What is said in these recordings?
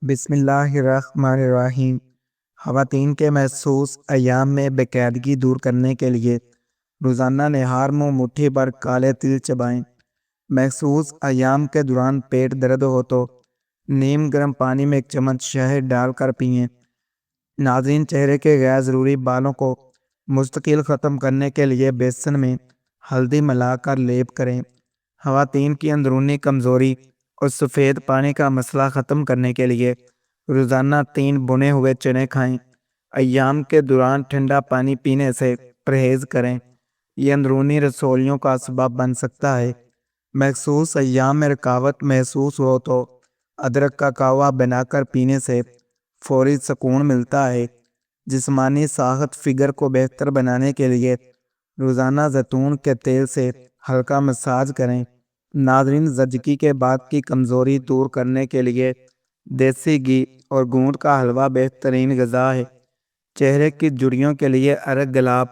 بسم اللہ الرحمن الرحیم۔ خواتین کے محسوس ایام میں بے قاعدگی دور کرنے کے لیے روزانہ نہار منہ مٹھی پر کالے تل چبائیں۔ محسوس ایام کے دوران پیٹ درد ہو تو نیم گرم پانی میں 1 چمچ شہد ڈال کر پئیں۔ ناظرین، چہرے کے غیر ضروری بالوں کو مستقل ختم کرنے کے لیے بیسن میں ہلدی ملا کر لیپ کریں۔ خواتین کی اندرونی کمزوری اور سفید پانی کا مسئلہ ختم کرنے کے لیے روزانہ 3 بنے ہوئے چنے کھائیں۔ ایام کے دوران ٹھنڈا پانی پینے سے پرہیز کریں، یہ اندرونی رسولیوں کا سبب بن سکتا ہے۔ محسوس ایام میں رکاوٹ محسوس ہو تو ادرک کا قہوہ بنا کر پینے سے فوری سکون ملتا ہے۔ جسمانی ساخت فگر کو بہتر بنانے کے لیے روزانہ زیتون کے تیل سے ہلکا مساج کریں۔ ناظرین، زچگی کے بعد کی کمزوری دور کرنے کے لیے دیسی گھی اور گوند کا حلوہ بہترین غذا ہے۔ چہرے کی جھریوں کے لیے ارگ گلاب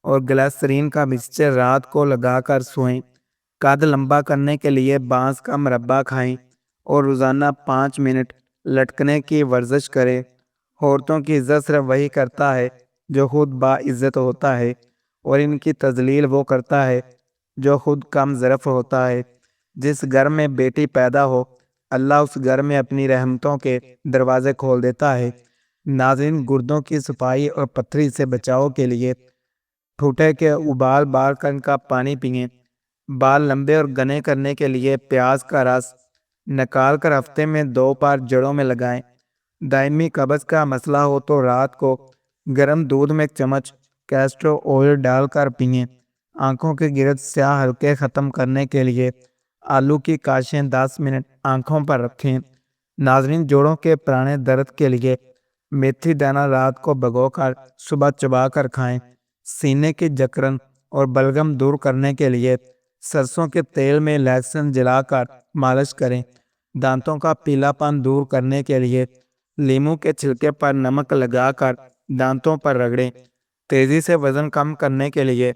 اور گلیسرین کا مکسچر رات کو لگا کر سوئیں۔ قد لمبا کرنے کے لیے بانس کا مربع کھائیں اور روزانہ 5 منٹ لٹکنے کی ورزش کریں۔ عورتوں کی عزت صرف وہی کرتا ہے جو خود باعزت ہوتا ہے، اور ان کی تذلیل وہ کرتا ہے جو خود کم ظرف ہوتا ہے۔ جس گھر میں بیٹی پیدا ہو، اللہ اس گھر میں اپنی رحمتوں کے دروازے کھول دیتا ہے۔ ناظرین، گردوں کی صفائی اور پتھری سے بچاؤ کے لیے ٹھوٹے کے ابال کر ان کا پانی پئیں۔ بال لمبے اور گھنے کرنے کے لیے پیاز کا رس نکال کر ہفتے میں 2 بار جڑوں میں لگائیں۔ دائمی قبض کا مسئلہ ہو تو رات کو گرم دودھ میں 1 چمچ کیسٹر آئل ڈال کر پئیں۔ آنکھوں کے گرد سیاہ حلقے ختم کرنے کے لیے آلو کی کاشیں 10 منٹ آنکھوں پر رکھیں۔ ناظرین، جوڑوں کے پرانے درد کے لیے میتھی دانہ رات کو بھگو کر صبح چبا کر کھائیں۔ سینے کی جکرن اور بلغم دور کرنے کے لیے سرسوں کے تیل میں لہسن جلا کر مالش کریں۔ دانتوں کا پیلا پن دور کرنے کے لیے لیموں کے چھلکے پر نمک لگا کر دانتوں پر رگڑیں۔ تیزی سے وزن کم کرنے کے لیے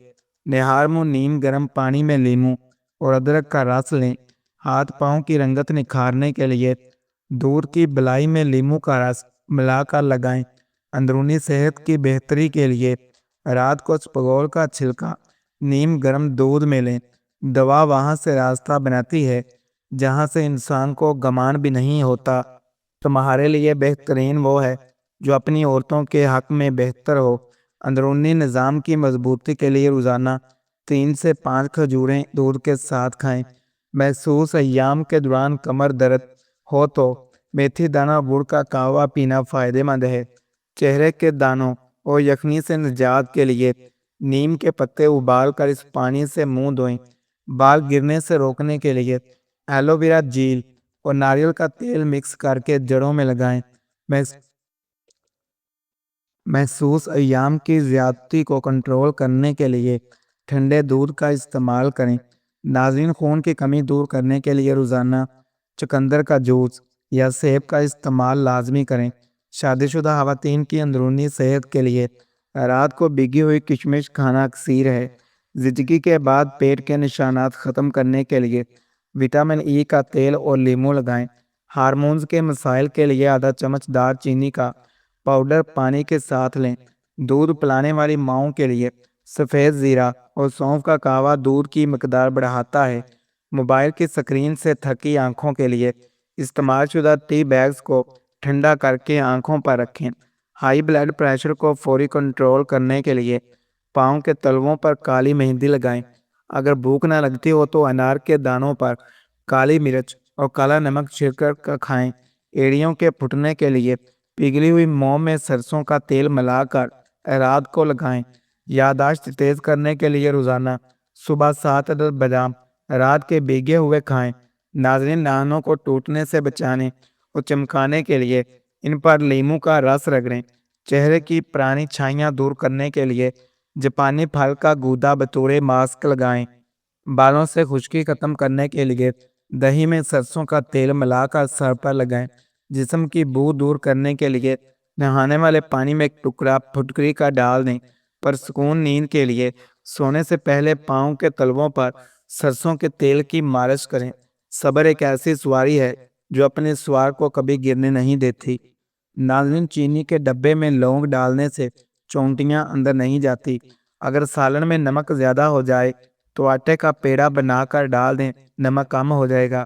نہار منہ نیم گرم پانی میں لیموں اور ادرک کا رس لیں۔ ہاتھ پاؤں کی رنگت نکھارنے کے لیے دودھ کی بلائی میں لیموں کا رس ملا کر لگائیں۔ اندرونی صحت کی بہتری کے لیے رات کو اسپغول کا چھلکا نیم گرم دودھ میں لیں۔ دوا وہاں سے راستہ بناتی ہے جہاں سے انسان کو گمان بھی نہیں ہوتا۔ تمہارے لیے بہترین وہ ہے جو اپنی عورتوں کے حق میں بہتر ہو۔ اندرونی نظام کی مضبوطی کے لیے روزانہ 3 سے 5 کھجوریں دودھ کے ساتھ کھائیں۔ محسوس ایام کے دوران کمر درد ہو تو میتھی دانہ گڑ کا قہوہ پینا فائدہ مند ہے۔ چہرے کے دانوں اور یخنی سے نجات کے لیے نیم کے پتے ابال کر اس پانی سے منہ دھوئیں۔ بال گرنے سے روکنے کے لیے ایلو ویرا جیل اور ناریل کا تیل مکس کر کے جڑوں میں لگائیں۔ محسوس ایام کی زیادتی کو کنٹرول کرنے کے لیے ٹھنڈے دودھ کا استعمال کریں۔ ناظرین، خون کی کمی دور کرنے کے لیے روزانہ چقندر کا جوس یا سیب کا استعمال لازمی کریں۔ شادی شدہ خواتین کی اندرونی صحت کے لیے رات کو بھیگی ہوئی کشمش کھانا اکثیر ہے۔ زچگی کے بعد پیٹ کے نشانات ختم کرنے کے لیے وٹامن ای کا تیل اور لیموں لگائیں۔ ہارمونز کے مسائل کے لیے آدھا چمچ دار چینی کا پاؤڈر پانی کے ساتھ لیں۔ دودھ پلانے والی ماؤں کے لیے سفید زیرہ اور سونف کا قہوہ دودھ کی مقدار بڑھاتا ہے۔ موبائل کی سکرین سے تھکی آنکھوں کے لیے استعمال شدہ ٹی بیگز کو ٹھنڈا کر کے آنکھوں پر رکھیں۔ ہائی بلڈ پریشر کو فوری کنٹرول کرنے کے لیے پاؤں کے تلووں پر کالی مہندی لگائیں۔ اگر بھوک نہ لگتی ہو تو انار کے دانوں پر کالی مرچ اور کالا نمک چھڑک کر کھائیں۔ ایڑیوں کے پھٹنے کے لیے پگھلی ہوئی موم میں سرسوں کا تیل ملا کر رات کو لگائیں۔ یادداشت تیز کرنے کے لیے روزانہ صبح 7 عدد بادام رات کے بھیگے ہوئے کھائیں۔ ناظرین، ناخنوں کو ٹوٹنے سے بچانے اور چمکانے کے لیے ان پر لیموں کا رس رگڑیں۔ چہرے کی پرانی چھائیاں دور کرنے کے لیے جاپانی پھل کا گودا بطور ماسک لگائیں۔ بالوں سے خشکی ختم کرنے کے لیے دہی میں سرسوں کا تیل ملا کر سر پر لگائیں۔ جسم کی بو دور کرنے کے لیے نہانے والے پانی میں 1 ٹکڑا پھٹکری کا ڈال دیں۔ پرسکون نیند کے لیے سونے سے پہلے پاؤں کے تلووں پر سرسوں کے تیل کی مالش کریں۔ صبر ایک ایسی سواری ہے جو اپنے سوار کو کبھی گرنے نہیں دیتی۔ ناظرین، چینی کے ڈبے میں لونگ ڈالنے سے چونٹیاں اندر نہیں جاتی۔ اگر سالن میں نمک زیادہ ہو جائے تو آٹے کا پیڑا بنا کر ڈال دیں، نمک کم ہو جائے گا۔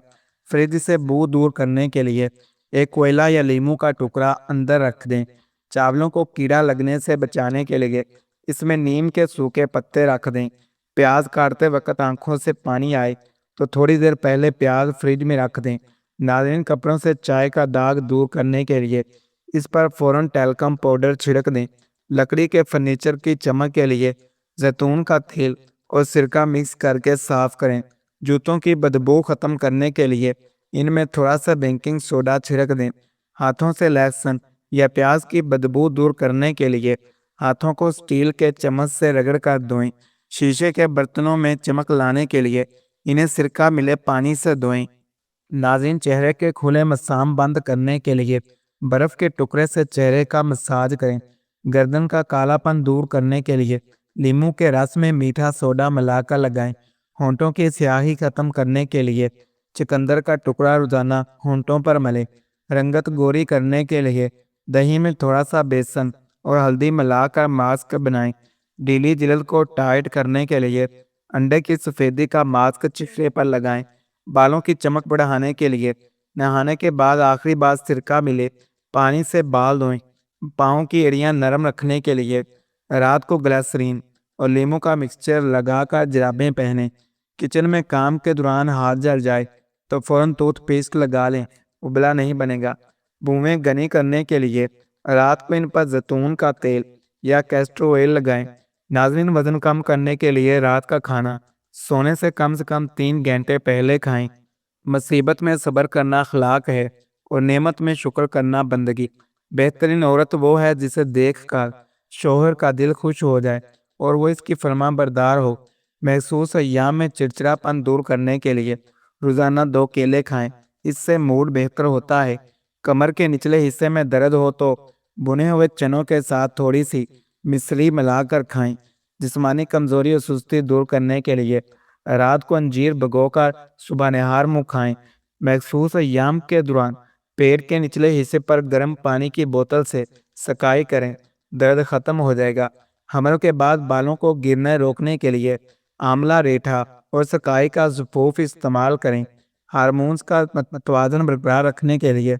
فریج سے بو دور کرنے کے لیے ایک کوئلہ یا لیموں کا ٹکڑا اندر رکھ دیں۔ چاولوں کو کیڑا لگنے سے بچانے کے لیے اس میں نیم کے سوکھے پتے رکھ دیں۔ پیاز کاٹتے وقت آنکھوں سے پانی آئے تو تھوڑی دیر پہلے پیاز فریج میں رکھ دیں۔ ناظرین، کپڑوں سے چائے کا داغ دور کرنے کے لیے اس پر فوراً ٹیلکم پاؤڈر چھڑک دیں۔ لکڑی کے فرنیچر کی چمک کے لیے زیتون کا تیل اور سرکہ مکس کر کے صاف کریں۔ جوتوں کی بدبو ختم کرنے کے لیے ان میں تھوڑا سا بیکنگ سوڈا چھڑک دیں۔ ہاتھوں سے لہسن یا پیاز کی بدبو دور کرنے کے لیے ہاتھوں کو سٹیل کے چمچ سے رگڑ کر دھوئیں۔ شیشے کے برتنوں میں چمک لانے کے لیے انہیں سرکہ ملے پانی سے دھوئیں۔ ناظرین، چہرے کے کھلے مسام بند کرنے کے لیے برف کے ٹکڑے سے چہرے کا مساج کریں۔ گردن کا کالا پن دور کرنے کے لیے لیموں کے رس میں میٹھا سوڈا ملا کر لگائیں۔ ہونٹوں کی سیاہی ختم کرنے کے لیے چقندر کا ٹکڑا روزانہ ہونٹوں پر ملیں۔ رنگت گوری کرنے کے لیے دہی میں تھوڑا سا بیسن اور ہلدی ملا کر ماسک بنائیں۔ ڈھیلی جلد کو ٹائٹ کرنے کے لیے انڈے کی سفیدی کا ماسک چہرے پر لگائیں۔ بالوں کی چمک بڑھانے کے لیے نہانے کے بعد آخری بار سرکہ ملے پانی سے بال دھوئیں۔ پاؤں کی ایڑیاں نرم رکھنے کے لیے رات کو گلیسرین اور لیموں کا مکسچر لگا کر جرابیں پہنیں۔ کچن میں کام کے دوران ہاتھ جل جائے تو فوراً ٹوتھ پیسٹ لگا لیں، ابلا نہیں بنے گا۔ بویں گھنی کرنے کے لیے رات کو ان پر زیتون کا تیل یا کیسٹر آئل لگائیں۔ ناظرین، وزن کم کرنے کے لیے رات کا کھانا سونے سے کم 3 گھنٹے پہلے کھائیں۔ مصیبت میں صبر کرنا اخلاق ہے اور نعمت میں شکر کرنا بندگی۔ بہترین عورت وہ ہے جسے دیکھ کر شوہر کا دل خوش ہو جائے اور وہ اس کی فرما بردار ہو۔ محسوس ایام میں چڑچڑا پن دور کرنے کے لیے روزانہ 2 کیلے کھائیں، اس سے موڈ بہتر ہوتا ہے۔ کمر کے نچلے حصے میں درد ہو تو بنے ہوئے چنوں کے ساتھ تھوڑی سی مصری ملا کر کھائیں۔ جسمانی کمزوری اور سستی دور کرنے کے لیے رات کو انجیر بھگو کر صبح نہار منہ کھائیں۔ محسوس ایام کے دوران پیٹ کے نچلے حصے پر گرم پانی کی بوتل سے سکائی کریں، درد ختم ہو جائے گا۔ حمل کے بعد بالوں کو گرنے روکنے کے لیے آملہ ریٹھا اور سکائی کا ضفوف استعمال کریں۔ ہارمونز کا توازن برقرار رکھنے کے لیے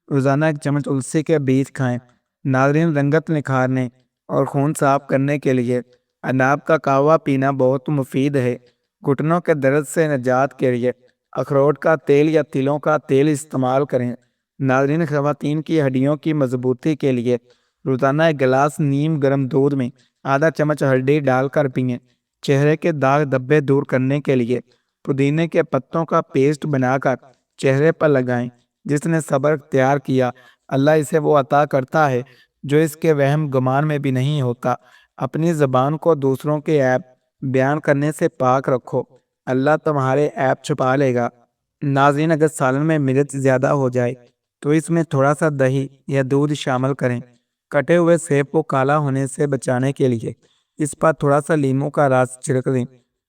روزانہ 1 چمچ تلسی کے بیج کھائیں۔ ناظرین، رنگت نکھارنے اور خون صاف کرنے کے لیے اناب کا قہوہ پینا بہت مفید ہے۔ گھٹنوں کے درد سے نجات کے لیے اخروٹ کا تیل یا تلوں کا تیل استعمال کریں۔ ناظرین، خواتین کی ہڈیوں کی مضبوطی کے لیے روزانہ 1 گلاس نیم گرم دودھ میں آدھا چمچ ہلدی ڈال کر پئیں۔ چہرے کے داغ دھبے دور کرنے کے لیے پودینے کے پتوں کا پیسٹ بنا کر چہرے پر لگائیں۔ جس نے صبر اختیار کیا، اللہ اسے وہ عطا کرتا ہے جو اس کے وہم گمان میں بھی نہیں ہوتا۔ اپنی زبان کو دوسروں کے عیب بیان کرنے سے پاک رکھو، اللہ تمہارے عیب چھپا لے گا۔ ناظرین، اگر سالن میں مرچ زیادہ ہو جائے تو اس میں تھوڑا سا دہی یا دودھ شامل کریں۔ کٹے ہوئے سیب کو کالا ہونے سے بچانے کے لیے اس پر تھوڑا سا لیموں کا رس چھڑک دیں۔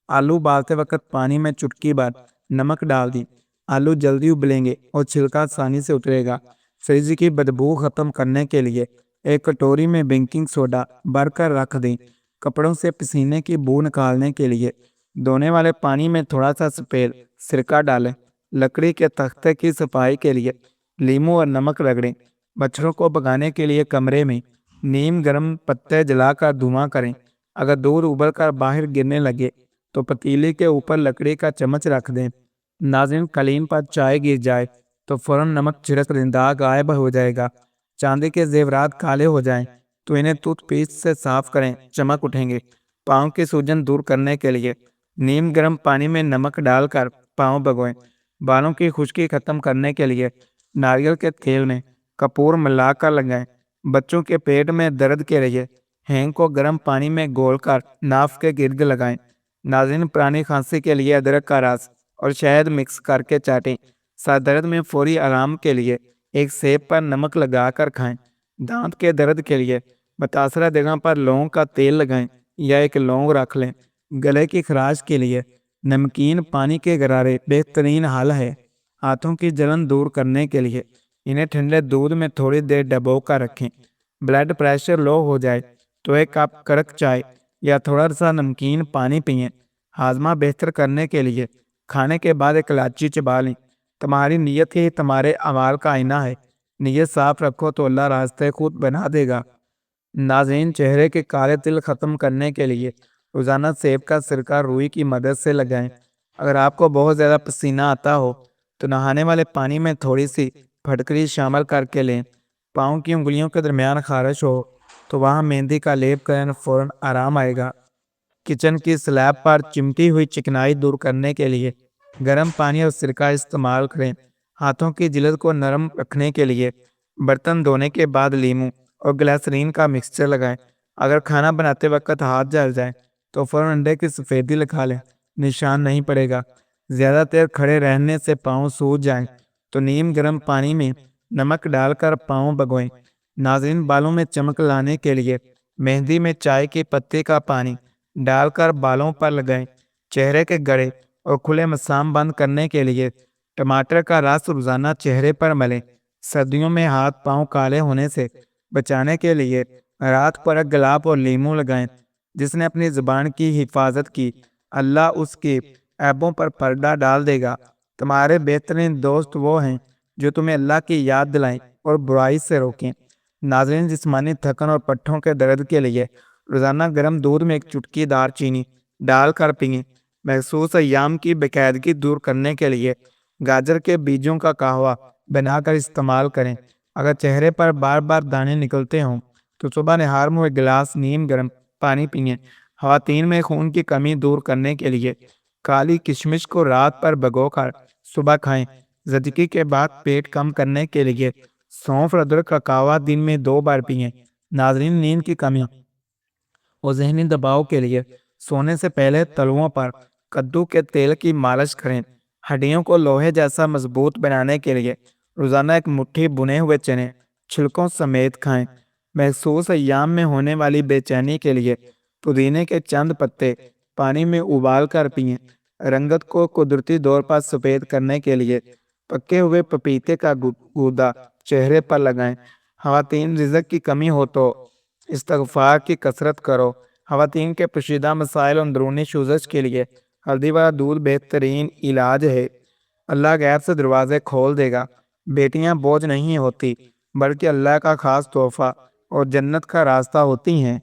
آلو ابالتے وقت پانی میں چٹکی بھر نمک ڈال دیں۔ آلو جلدی ابلیں گے اور چھلکا آسانی سے اترے گا۔ فریج کی بدبو ختم کرنے کے لیے ایک کٹوری میں بیکنگ سوڈا بھر کر رکھ دیں۔ کپڑوں سے پسینے کی بو نکالنے کے لیے دھونے والے پانی میں تھوڑا سا سفید سرکہ ڈالیں۔ لکڑی کے تختے کی صفائی کے لیے لیموں اور نمک رگڑیں۔ مچھروں کو بھگانے کے لیے کمرے میں نیم گرم پتے جلا کر دھواں کریں۔ اگر دودھ ابل کر باہر گرنے لگے تو پتیلی کے اوپر لکڑی کا چمچ رکھ دیں۔ ناظرین، قالین پر چائے گر جائے تو فوراً نمک چھڑک دیں، داغ غائب ہو جائے گا۔ چاندی کے زیورات کالے ہو جائیں تو انہیں ٹوتھ پیسٹ سے صاف کریں، چمک اٹھیں گے۔ پاؤں کی سوجن دور کرنے کے لیے نیم گرم پانی میں نمک ڈال کر پاؤں بھگوئیں۔ بالوں کی خشکی ختم کرنے کے لیے ناریل کے تیل میں کپور ملا کر لگائیں۔ بچوں کے پیٹ میں درد کے لیے ہینگ کو گرم پانی میں گھول کر ناف کے گرد لگائیں۔ ناظرین، پرانی کھانسی کے لیے ادرک کا رس اور شہد مکس کر کے چاٹیں۔ سر درد میں فوری آرام کے لیے ایک سیب پر نمک لگا کر کھائیں۔ دانت کے درد کے لیے متاثرہ جگہ پر لونگ کا تیل لگائیں یا ایک لونگ رکھ لیں۔ گلے کی خراش کے لیے نمکین پانی کے غرارے بہترین حل ہے۔ ہاتھوں کی جلن دور کرنے کے لیے انہیں ٹھنڈے دودھ میں تھوڑی دیر ڈبو کر رکھیں۔ بلڈ پریشر لو ہو جائے تو ایک کپ کڑک چائے یا تھوڑا سا نمکین پانی پئیں۔ ہاضمہ بہتر کرنے کے لیے کھانے کے بعد ایک الائچی چبا لیں۔ تمہاری نیت ہی تمہارے اعمال کا آئینہ ہے۔ نیت صاف رکھو تو اللہ راستے خود بنا دے گا۔ ناظرین، چہرے کے کالے تل ختم کرنے کے لیے روزانہ سیب کا سرکہ روئی کی مدد سے لگائیں۔ اگر آپ کو بہت زیادہ پسینہ آتا ہو تو نہانے والے پانی میں تھوڑی سی پھٹکری شامل کر کے لیں۔ پاؤں کی انگلیوں کے درمیان خارش ہو تو وہاں مہندی کا لیپ کریں، فوراً آرام آئے گا۔ کچن کی سلیب پر چمٹی ہوئی چکنائی دور کرنے کے لیے گرم پانی اور سرکہ استعمال کریں۔ ہاتھوں کی جلد کو نرم رکھنے کے لیے برتن دھونے کے بعد لیموں اور گلیسرین کا مکسچر لگائیں۔ اگر کھانا بناتے وقت ہاتھ جل جائیں تو فوراً انڈے کی سفیدی لگا لیں، نشان نہیں پڑے گا۔ زیادہ دیر کھڑے رہنے سے پاؤں سوج جائیں تو نیم گرم پانی میں نمک ڈال کر پاؤں بھگوئیں۔ ناظرین، بالوں میں چمک لانے کے لیے مہندی میں چائے کی پتی کا پانی ڈال کر بالوں پر لگائیں۔ چہرے کے گڑھے اور کھلے مسام بند کرنے کے لیے ٹماٹر کا رس روزانہ چہرے پر ملیں۔ سردیوں میں ہاتھ پاؤں کالے ہونے سے بچانے کے لیے رات پر گلاب اور لیموں لگائیں۔ جس نے اپنی زبان کی حفاظت کی، اللہ اس کے عیبوں پر پردہ ڈال دے گا۔ تمہارے بہترین دوست وہ ہیں جو تمہیں اللہ کی یاد دلائیں اور برائی سے روکیں۔ ناظرین، جسمانی تھکن اور پٹھوں کے درد کے لیے روزانہ گرم دودھ میں ایک چٹکی دار چینی ڈال کر پئیں۔ محسوس ایام کی بے قاعدگی دور کرنے کے لیے گاجر کے بیجوں کا قہوہ بنا کر استعمال کریں۔ اگر چہرے پر بار بار دانے نکلتے ہوں تو صبح نہار میں ایک گلاس نیم گرم پانی پئیں۔ خواتین میں خون کی کمی دور کرنے کے لیے کالی کشمش کو رات پر بھگو کر صبح کھائیں۔ زچگی کے بعد پیٹ کم کرنے کے لیے سونف اور ادرک کا قہوہ دن میں 2 بار پئیں۔ ناظرین، نیند کی کمی اور ذہنی دباؤ کے لیے سونے سے پہلے تلوؤں پر کدو کے تیل کی مالش کریں۔ ہڈیوں کو لوہے جیسا مضبوط بنانے کے لیے روزانہ ایک مٹھی بنے ہوئے چنے چھلکوں سمیت کھائیں۔ محسوس ایام میں ہونے والی بے چینی کے لیے پودینے کے چند پتے پانی میں ابال کر پئیں۔ رنگت کو قدرتی طور پر سفید کرنے کے لیے پکے ہوئے پپیتے کا گودا چہرے پر لگائیں۔ خواتین، رزق کی کمی ہو تو استغفار کی کثرت کرو۔ خواتین کے پوشیدہ مسائل اور اندرونی سوزش کے لیے ہلدی والا دودھ بہترین علاج ہے۔ اللہ غیب سے دروازے کھول دے گا۔ بیٹیاں بوجھ نہیں ہوتی بلکہ اللہ کا خاص تحفہ اور جنت کا راستہ ہوتی ہیں۔